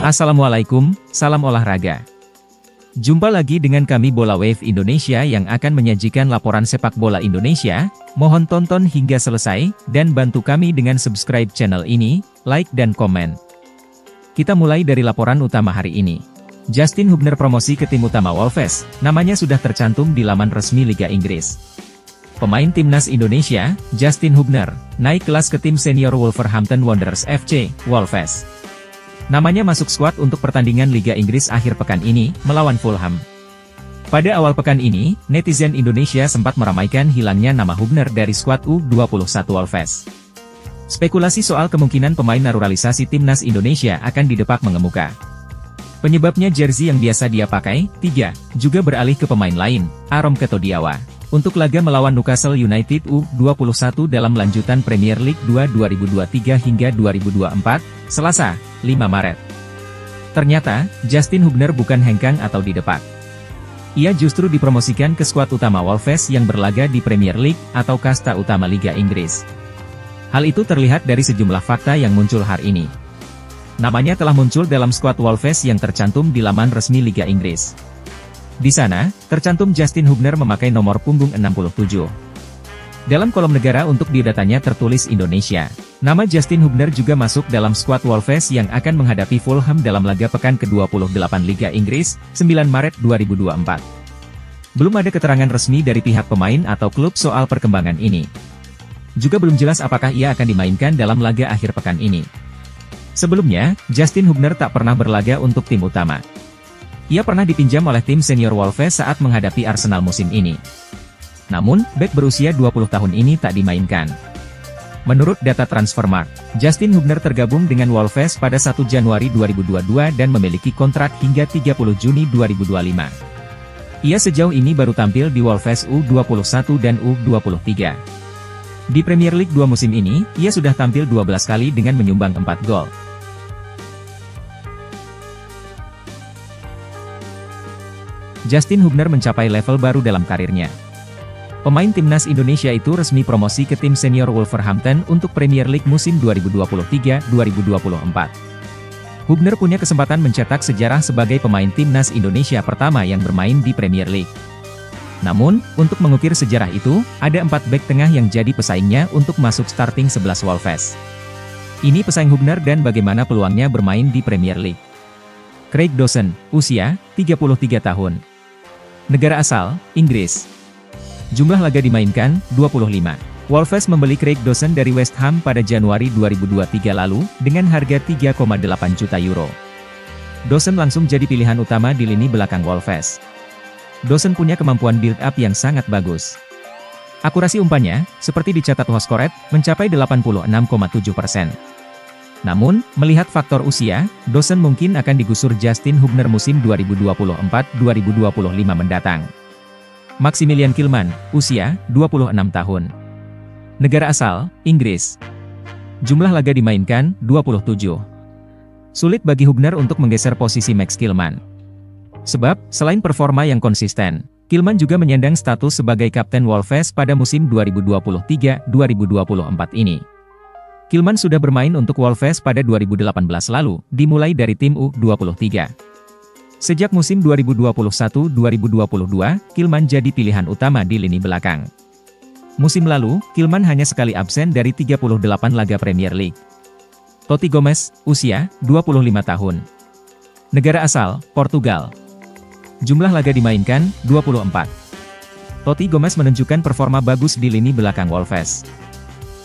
Assalamualaikum, salam olahraga. Jumpa lagi dengan kami Bola Wave Indonesia yang akan menyajikan laporan sepak bola Indonesia. Mohon tonton hingga selesai, dan bantu kami dengan subscribe channel ini, like dan komen. Kita mulai dari laporan utama hari ini. Justin Hubner promosi ke tim utama Wolves, namanya sudah tercantum di laman resmi Liga Inggris. Pemain timnas Indonesia, Justin Hubner, naik kelas ke tim senior Wolverhampton Wanderers FC, Wolves. Namanya masuk skuad untuk pertandingan Liga Inggris akhir pekan ini, melawan Fulham. Pada awal pekan ini, netizen Indonesia sempat meramaikan hilangnya nama Hubner dari skuad U21 Wolves. Spekulasi soal kemungkinan pemain naturalisasi timnas Indonesia akan didepak mengemuka. Penyebabnya jersey yang biasa dia pakai, 3, juga beralih ke pemain lain, Arom Ketodiawa. Untuk laga melawan Newcastle United U21 dalam lanjutan Premier League 2 2023 hingga 2024, Selasa, 5 Maret. Ternyata, Justin Hubner bukan hengkang atau didepak. Ia justru dipromosikan ke skuad utama Wolves yang berlaga di Premier League atau kasta utama Liga Inggris. Hal itu terlihat dari sejumlah fakta yang muncul hari ini. Namanya telah muncul dalam skuad Wolves yang tercantum di laman resmi Liga Inggris. Di sana, tercantum Justin Hubner memakai nomor punggung 67. Dalam kolom negara untuk biodatanya tertulis Indonesia. Nama Justin Hubner juga masuk dalam skuad Wolves yang akan menghadapi Fulham dalam laga pekan ke-28 Liga Inggris, 9 Maret 2024. Belum ada keterangan resmi dari pihak pemain atau klub soal perkembangan ini. Juga belum jelas apakah ia akan dimainkan dalam laga akhir pekan ini. Sebelumnya, Justin Hubner tak pernah berlaga untuk tim utama. Ia pernah dipinjam oleh tim senior Wolves saat menghadapi Arsenal musim ini. Namun, bek berusia 20 tahun ini tak dimainkan. Menurut data Transfermarkt, Justin Hubner tergabung dengan Wolves pada 1 Januari 2022 dan memiliki kontrak hingga 30 Juni 2025. Ia sejauh ini baru tampil di Wolves U21 dan U23. Di Premier League 2 musim ini, ia sudah tampil 12 kali dengan menyumbang 4 gol. Justin Hubner mencapai level baru dalam karirnya. Pemain timnas Indonesia itu resmi promosi ke tim senior Wolverhampton untuk Premier League musim 2023-2024. Hubner punya kesempatan mencetak sejarah sebagai pemain timnas Indonesia pertama yang bermain di Premier League. Namun, untuk mengukir sejarah itu, ada 4 bek tengah yang jadi pesaingnya untuk masuk starting 11 Wolves. Ini pesaing Hubner dan bagaimana peluangnya bermain di Premier League. Craig Dawson, usia 33 tahun. Negara asal, Inggris. Jumlah laga dimainkan, 25. Wolves membeli Craig Dawson dari West Ham pada Januari 2023 lalu, dengan harga 3,8 juta euro. Dawson langsung jadi pilihan utama di lini belakang Wolves. Dawson punya kemampuan build-up yang sangat bagus. Akurasi umpannya, seperti dicatat WhoScored, mencapai 86,7%. Namun, melihat faktor usia, Dawson mungkin akan digusur Justin Hubner musim 2024-2025 mendatang. Maximilian Kilman, usia 26 tahun. Negara asal, Inggris. Jumlah laga dimainkan, 27. Sulit bagi Hubner untuk menggeser posisi Max Kilman. Sebab, selain performa yang konsisten, Kilman juga menyandang status sebagai kapten Wolves pada musim 2023-2024 ini. Kilman sudah bermain untuk Wolves pada 2018 lalu, dimulai dari tim U23. Sejak musim 2021-2022, Kilman jadi pilihan utama di lini belakang. Musim lalu, Kilman hanya sekali absen dari 38 laga Premier League. Toti Gomes, usia 25 tahun. Negara asal, Portugal. Jumlah laga dimainkan, 24. Toti Gomes menunjukkan performa bagus di lini belakang Wolves.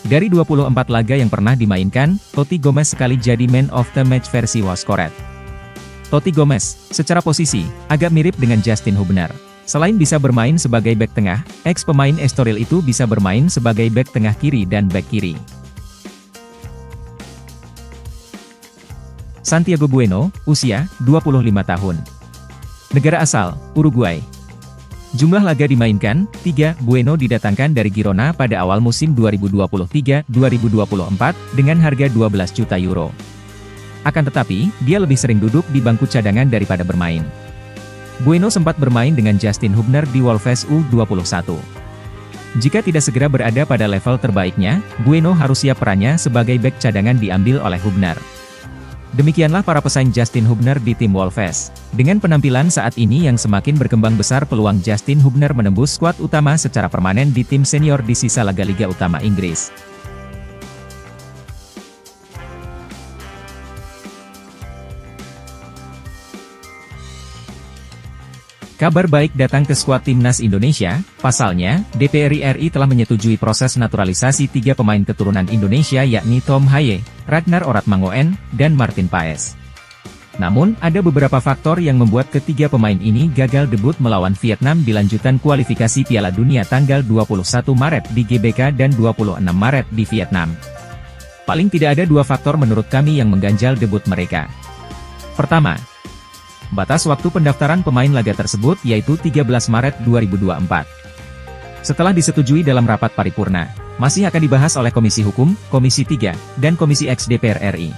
Dari 24 laga yang pernah dimainkan, Toti Gomes sekali jadi man of the match versi WhoScored. Toti Gomes, secara posisi, agak mirip dengan Justin Hubner. Selain bisa bermain sebagai bek tengah, ex-pemain Estoril itu bisa bermain sebagai bek tengah kiri dan bek kiri. Santiago Bueno, usia 25 tahun. Negara asal, Uruguay. Jumlah laga dimainkan, 3. Bueno didatangkan dari Girona pada awal musim 2023-2024, dengan harga 12 juta euro. Akan tetapi, dia lebih sering duduk di bangku cadangan daripada bermain. Bueno sempat bermain dengan Justin Hubner di Wolves U21. Jika tidak segera berada pada level terbaiknya, Bueno harus siap perannya sebagai bek cadangan diambil oleh Hubner. Demikianlah para pesaing Justin Hubner di tim Wolves. Dengan penampilan saat ini yang semakin berkembang besar peluang Justin Hubner menembus skuad utama secara permanen di tim senior di sisa laga Liga Utama Inggris. Kabar baik datang ke skuad Timnas Indonesia, pasalnya, DPR RI telah menyetujui proses naturalisasi 3 pemain keturunan Indonesia yakni Tom Haye, Ragnar Oratmangoen, dan Martin Paes. Namun, ada beberapa faktor yang membuat ketiga pemain ini gagal debut melawan Vietnam di lanjutan kualifikasi Piala Dunia tanggal 21 Maret di GBK dan 26 Maret di Vietnam. Paling tidak ada 2 faktor menurut kami yang mengganjal debut mereka. Pertama, batas waktu pendaftaran pemain laga tersebut yaitu 13 Maret 2024. Setelah disetujui dalam rapat paripurna, masih akan dibahas oleh Komisi Hukum, Komisi 3, dan Komisi X DPR RI.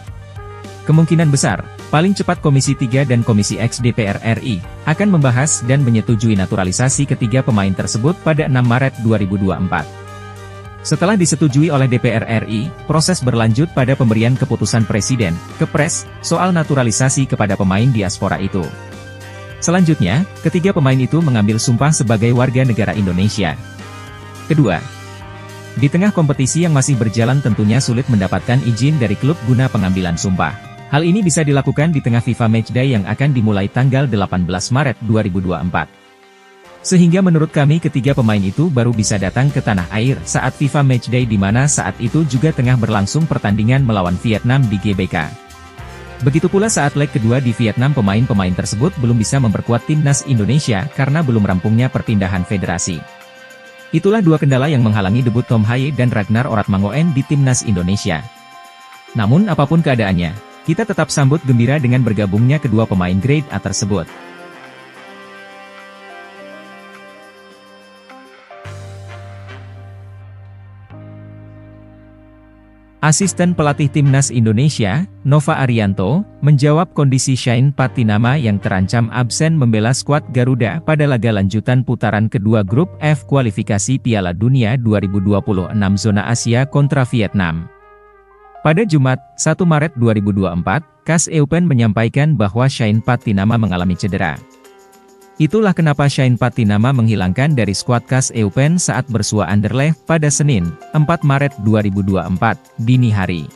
Kemungkinan besar, paling cepat Komisi 3 dan Komisi X DPR RI akan membahas dan menyetujui naturalisasi ketiga pemain tersebut pada 6 Maret 2024. Setelah disetujui oleh DPR RI, proses berlanjut pada pemberian keputusan Presiden, Kepres, soal naturalisasi kepada pemain diaspora itu. Selanjutnya, ketiga pemain itu mengambil sumpah sebagai warga negara Indonesia. Kedua, di tengah kompetisi yang masih berjalan tentunya sulit mendapatkan izin dari klub guna pengambilan sumpah. Hal ini bisa dilakukan di tengah FIFA Matchday yang akan dimulai tanggal 18 Maret 2024. Sehingga menurut kami ketiga pemain itu baru bisa datang ke tanah air saat FIFA Matchday di mana saat itu juga tengah berlangsung pertandingan melawan Vietnam di GBK. Begitu pula saat leg kedua di Vietnam pemain-pemain tersebut belum bisa memperkuat timnas Indonesia karena belum rampungnya perpindahan federasi. Itulah 2 kendala yang menghalangi debut Tom Haye dan Ragnar Oratmangoen di timnas Indonesia. Namun apapun keadaannya, kita tetap sambut gembira dengan bergabungnya kedua pemain grade A tersebut. Asisten pelatih Timnas Indonesia, Nova Arianto, menjawab kondisi Shane Patinama yang terancam absen membela skuad Garuda pada laga lanjutan putaran kedua grup F kualifikasi Piala Dunia 2026 zona Asia kontra Vietnam. Pada Jumat, 1 Maret 2024, KAS Eupen menyampaikan bahwa Shane Patinama mengalami cedera. Itulah kenapa Shane Patinama menghilangkan dari skuad KAS Eupen saat bersua Anderlecht pada Senin, 4 Maret 2024, dini hari.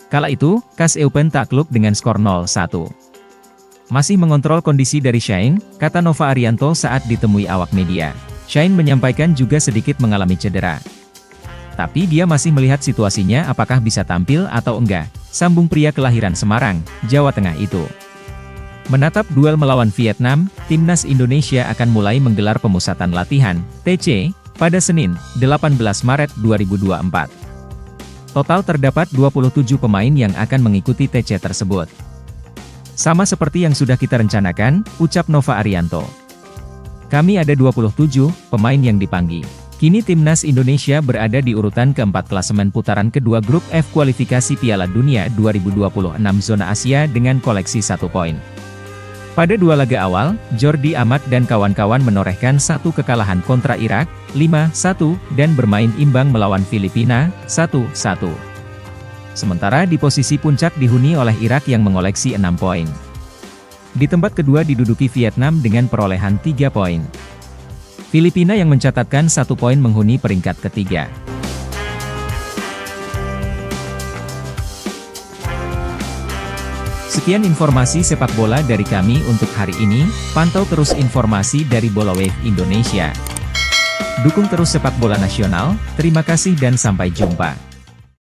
Kala itu, KAS Eupen takluk dengan skor 0-1. Masih mengontrol kondisi dari Shane, kata Nova Arianto saat ditemui awak media. Shane menyampaikan juga sedikit mengalami cedera. Tapi dia masih melihat situasinya apakah bisa tampil atau enggak, sambung pria kelahiran Semarang, Jawa Tengah itu. Menatap duel melawan Vietnam, Timnas Indonesia akan mulai menggelar pemusatan latihan, TC, pada Senin, 18 Maret 2024. Total terdapat 27 pemain yang akan mengikuti TC tersebut. Sama seperti yang sudah kita rencanakan, ucap Nova Arianto. Kami ada 27 pemain yang dipanggil. Kini Timnas Indonesia berada di urutan keempat klasemen putaran kedua grup F kualifikasi Piala Dunia 2026 zona Asia dengan koleksi 1 poin. Pada 2 laga awal, Jordi Amat dan kawan-kawan menorehkan 1 kekalahan kontra Irak, 5-1, dan bermain imbang melawan Filipina, 1-1. Sementara di posisi puncak dihuni oleh Irak yang mengoleksi 6 poin. Di tempat kedua diduduki Vietnam dengan perolehan 3 poin. Filipina yang mencatatkan 1 poin menghuni peringkat ketiga. Sekian informasi sepak bola dari kami untuk hari ini, pantau terus informasi dari Bola Wave Indonesia. Dukung terus sepak bola nasional, terima kasih dan sampai jumpa.